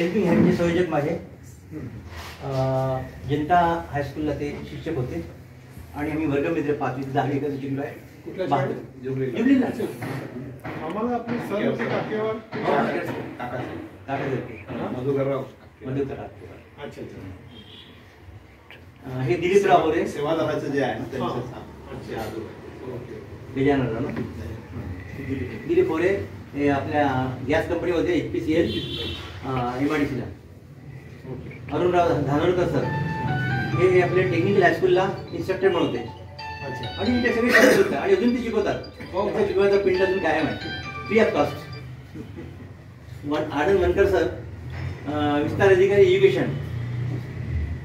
Helping हँडचे संयोजक माझे जनता हायस्कूलला ते शिक्षक होते आणि आम्ही वर्गमित्र 5वी ते 10वी एकत्र शिकलो आहे. जुबलीला आम्हाला आपली सर होते काकेवर मधुकरराव. अच्छा. हे दिलीपराव होते सेवादलाचं जे आहे गजाननराव ना. दिलीप होरे हे आपल्या गॅस कंपनीमध्ये HPCL MIDCला. अरुणराव धानोरकर सर हे आपल्या टेक्निकल हायस्कूलला इन्स्ट्रक्टर पण होते आणि ते सगळे शिकवतात आणि अजून ते शिकवतात. त्यांचा शिकवायचा पिंड अजून कायम आहे, free of cost. Anand Mankar sir विस्तार अधिकारी एज्युकेशन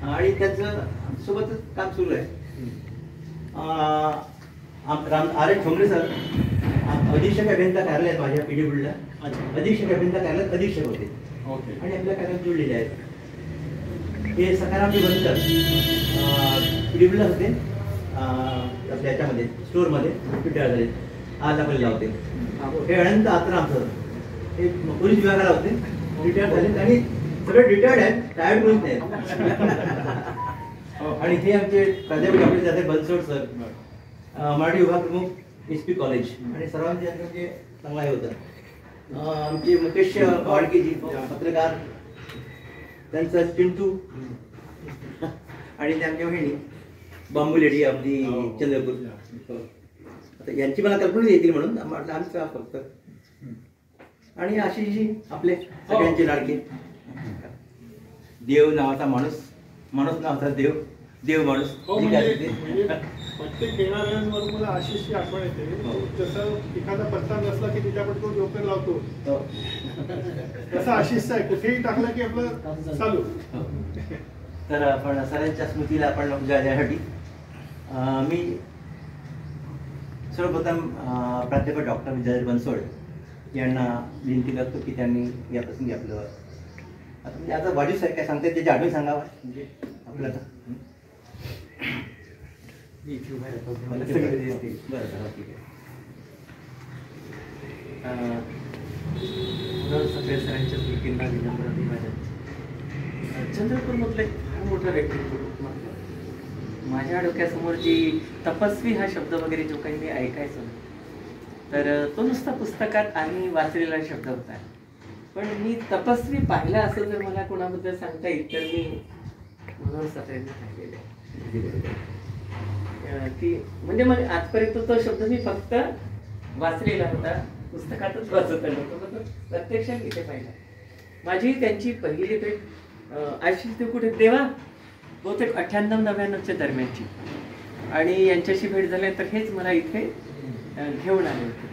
आणि त्यांचं सोबतच काम सुरू आहे. RN ठोंबरे सर अधीक्षक अभियंता कार्यालयात माझ्या PWDला अधीक्षक अभियंता कार्यालयात अधीक्षक होते आणि आपल्या कार्यालयात जुळलेले आहेत. हे सकारामजी बनकर PWDला होते आपल्या याच्यामध्ये स्टोअरमध्ये रिटायर झाले, आज आपल्याला होते. हे अनंत आत्राम सर हे पोलीस विभागाला होते, रिटायर झाले आणि सगळे रिटायर्ड आहेत, टायर्ड कोणीच नाही. आणि हे आमचे प्राध्यापक आपले जाते बनसोड सर मराठी विभाग प्रमुख SP कॉलेज आणि सर्वांचे म्हणजे चांगला हे होतं. आमचे मुकेश वाडकेजी पत्रकार, त्यांचं चिंटू आणि ते आमच्या बहिणी बांबू लेडी आपली चंद्रपूर. आता यांची मला कल्पना येतील म्हणून आमचं फक्त. आणि आशिषजी आपले सगळ्यांचे लाडके. देव नावाचा माणूस, माणूस नावाचा देव, देव माणूस. प्रत्येक येणाऱ्यांवर मला आशिषची आठवण येते. जसं एखादा पत्ता नसला की तिच्याकडे तो जोकर लावतो, तसं आशिषचं आहे, कुठेही टाकला की आपलं चालू. तर आपण सरांच्या स्मृतीला आपण उजाळा देण्यासाठी मी सर्वप्रथम प्राध्यापक डॉक्टर विद्याधर बनसोड यांना विनंती करतो की त्यांनी या प्रसंगी आपलं आता म्हणजे आता वाढीव साहेब काय सांगतात त्याची आठवण सांगावा. म्हणजे आपल्याला बरं ठीक आहे. सरांच्या स्मृतींना विनम्र अभिवादन. चंद्रपूरमधलं एक फार मोठं व्यक्तित्व माझ्या डोक्यासमोर जी तपस्वी हा शब्द वगैरे जो काही मी ऐकायचो तर तो नुसता पुस्तकात आणि वाचलेला शब्द होता. पण मी तपस्वी पाहिला असं जर मला कोणाबद्दल सांगता येईल तर मी मनोहर साताऱ्यांना पाहिलेलं आहे. की म्हणजे मग आजपर्यंत तो शब्द मी फक्त वाचलेला होता, पुस्तकातच वाचत आलो होतो, पण प्रत्यक्षात इथे पाहिला. माझी त्यांची पहिली भेट आशिष ते कुठे देवा बहुतेक 98-99च्या दरम्यानची आणि यांच्याशी भेट झाली तर हेच मला इथे घेऊन आले होते.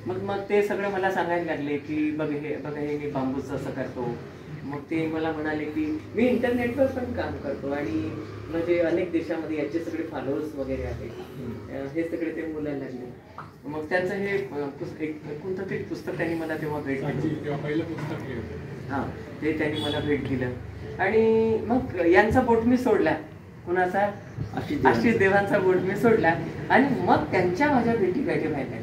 मग ते सगळं मला सांगायला लागले की बघा हे मी बांबूचं असं करतो. मग ते मला म्हणाले की मी इंटरनेटवर पण काम करतो आणि म्हणजे अनेक देशामध्ये याचे सगळे फॉलोअर्स वगैरे आहेत. हे सगळे ते बोलायला लागले. मग त्यांचं हे कोणतं तरी पुस्तक त्यांनी मला तेव्हा भेट दिली. हां, ते त्यांनी मला भेट दिलं आणि मग यांचा बोट मी सोडला. कुणाचा? आशिष देवांचा बोट मी सोडला आणि मग त्यांच्या माझ्या भेटी व्हायला लागल्या.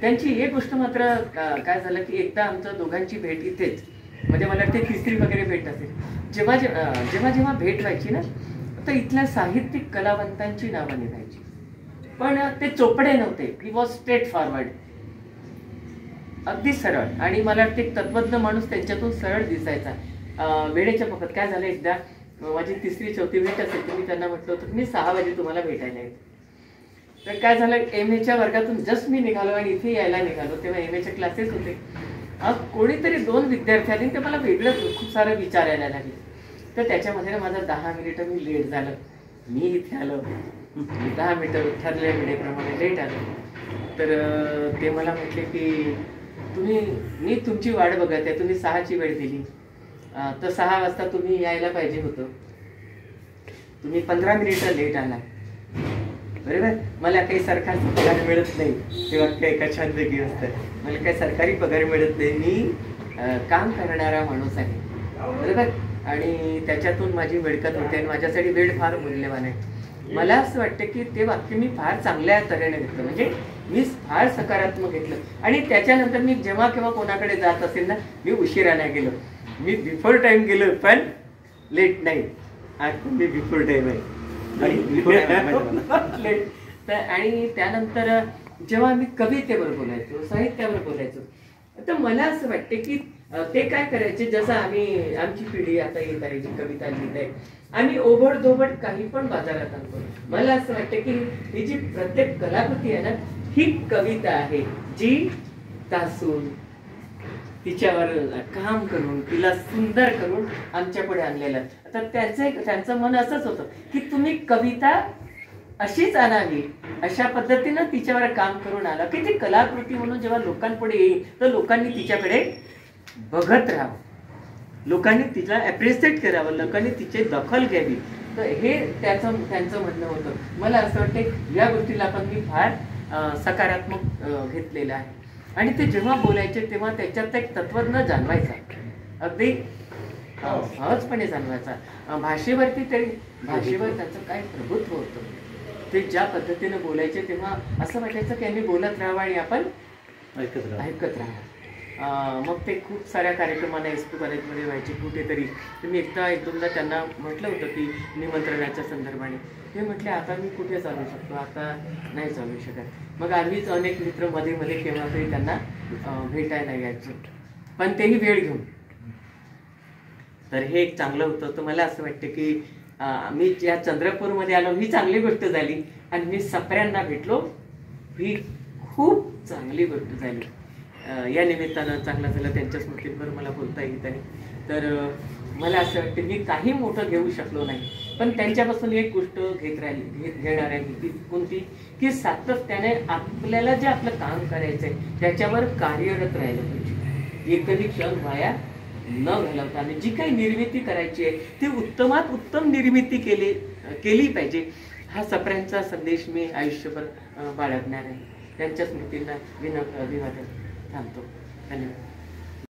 त्यांची एक गोष्ट मात्र काय झालं की एकदा आमचं दोघांची भेट इथेच म्हणजे मला वाटते तिसरी वगैरे भेट असेल. जेव्हा जेव्हा भेट व्हायची ना तर इथल्या साहित्यिक कलावंतांची नावं निघायची पण ते चोपडे नव्हते. ही वॉज स्ट्रेट फॉरवर्ड, अगदी सरळ. आणि मला वाटते एक तत्वज्ञ माणूस त्यांच्यातून सरळ दिसायचा. वेळेच्या बाबत काय झालं एकदा माझी 3री-4थी भेट असेल तर मी त्यांना म्हटलं होतं की मी 6 वाजे तुम्हाला भेटायला येते. तर काय झालं MAच्या वर्गातून जस्ट मी निघालो आणि इथे यायला निघालो तेव्हा MAचे क्लासेस होते. कोणीतरी 2 विद्यार्थ्यांनी ते मला वेगळंच खूप सारं विचारायला लागले. तर त्याच्यामध्ये माझा 10 मिनिटं मी लेट झालं. मी इथे आलो 10 मिनिटं ठरलेल्या वेळेप्रमाणे लेट आलो. तर ते मला म्हटले की मी तुमची वाट बघत आहे, तुम्ही 6ची वेळ दिली तर 6 वाजता तुम्ही यायला पाहिजे होतं, तुम्ही 15 मिनिटं लेट आला. बरोबर, मला काही सरकारी पगार मिळत नाही तेव्हा एका छानपैकी असतं. मला काही सरकारी पगार मिळत नाही, मी काम करणारा माणूस आहे. बरोबर, आणि त्याच्यातून माझी मिळकत होते आणि माझ्यासाठी वेळ फार मूल्यवान आहे. मला असं वाटतं की ते वाक्य मी फार चांगल्या तऱ्हेने घेतलं, म्हणजे मी फार सकारात्मक घेतलं. आणि त्याच्यानंतर मी जेव्हा केव्हा कोणाकडे जात असेल ना मी उशिरा नाही गेलो. मी बिफोर टाइम गेलो पण लेट नाही. आज पण मी बिफोर टाइम आहे. लेट. तर आणि त्यानंतर जेव्हा आम्ही कवितेवर बोलायचो, साहित्यावर बोलायचो, तर मला असं वाटते की ते काय करायचे, जसं आम्ही आमची पिढी आता येत आहे जी कविता लिहित आहे, आम्ही ओबडधोबड काही पण बाजारात आणतो. मला असं वाटतं की ही जी प्रत्येक कलाकृती आहे ना, ही कविता आहे जी तासून तिच्यावर काम करून तिला सुंदर करून आमच्या पुढे आणलेलं. आता त्यांचं मन असंच होतं की तुम्ही कविता अशीच आणावी, अशा पद्धतीनं तिच्यावर काम करून आला की ती कलाकृती म्हणून जेव्हा लोकांपुढे येईल तर लोकांनी तिच्याकडे बघत राहावं, लोकांनी तिला ॲप्रिशिएट करावं, लोकांनी तिची दखल घ्यावी. तर हे त्यांचं म्हणणं होतं. मला असं वाटतं या गोष्टीला पण मी फार सकारात्मक घेतलेलं आहे. आणि ते जेव्हा बोलायचे तेव्हा त्याच्यात एक तत्वज्ञ जाणवायचा, अगदी सहजपणे जाणवायचा. भाषेवरती तरी भाषेवर त्याचं काय प्रभुत्व होतं. ते ज्या पद्धतीने बोलायचे तेव्हा असं वाटायचं की आम्ही बोलत राहावं आणि आपण ऐकत राहावं. मग ते खूप साऱ्या कार्यक्रमांना SP कॉलेजमध्ये व्हायचे कुठेतरी. मी एक दोनदा त्यांना म्हटलं होतं की निमंत्रणाच्या संदर्भाने. ते म्हटले आता मी कुठे चालू शकतो, आता नाही चालू शकत. मग आम्हीच अनेक मित्र मध्ये मध्ये केव्हा तरी त्यांना भेटायला यायचो, पण तेही वेळ घेऊन. तर हे एक चांगलं होतं. तर मला असं वाटतं की मी ज्या चंद्रपूरमध्ये आलो ही चांगली गोष्ट झाली, आणि मी सप्र्यांना भेटलो ही खूप चांगली गोष्ट झाली. या निमित्तानं चांगलं झालं, त्यांच्या स्मृतींवर मला बोलता येत आहे. तर मला असं वाटतं मी काही मोठं घेऊ शकलो नाही, पण त्यांच्यापासून एक गोष्ट घेणार आहे ती कोणती, की सातत्याने आपल्याला जे आपलं काम करायचं आहे त्याच्यावर कार्यरत राहिलं पाहिजे. एकही क्षण वाया न घालवता आणि जी काही निर्मिती करायची आहे ती उत्तमात उत्तम निर्मिती केली पाहिजे. हा सप्र्यांचा संदेश मी आयुष्यभर बाळगणार आहे. त्यांच्या स्मृतींना अभिवादन थांबतो. धन्यवाद.